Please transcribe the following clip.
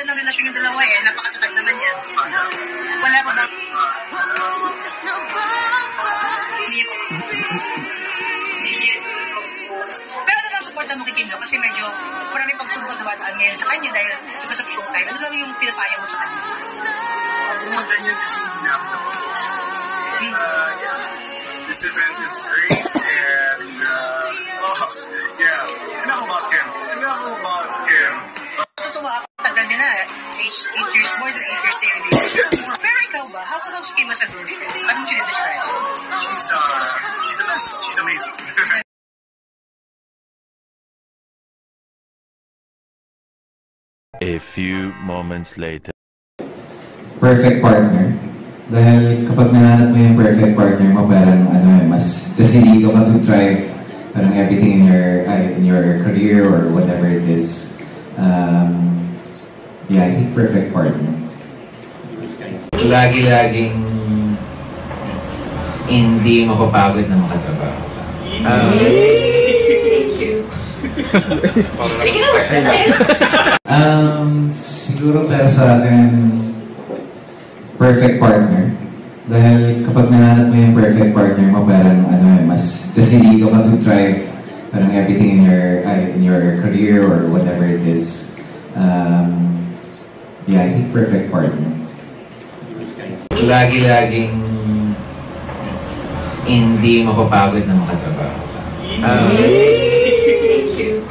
tagal ng relasyon yung dalawa eh. Napakatatag naman yan. Wala pa ba? Pero ano lang supportan mo kay Kim kasi medyo marami pagsubok na bataan ngayon sa kanya dahil sa showtime. Ano lang yung pinapaya mo sa kanya? Ganyan kasi hinapos. This event is great and enough about Kim. Totoo ako, tagal nila. 8 years, more than 8 years they relationship. Pero ikaw ba, how come Kim as a girlfriend? Ano mo sinidescribe? She's the best. She's amazing. A few moments later. Perfect partner. Dahil kapag nahanap mo yung perfect partner mo, parang mas decidido ka to thrive parang everything in your career or whatever it is. I think perfect partner. Lagi-laging hindi mapapagod na makatrabaho ka. Thank you. Siguro para sa akin, perfect partner. Dahil kapag nahanap mo yung perfect partner mo, parang mas decidido ka to thrive parang everything in your career or whatever it is. I think perfect partner. Lagi-laging hindi mapapagod na makatrabaho ka. Thank you.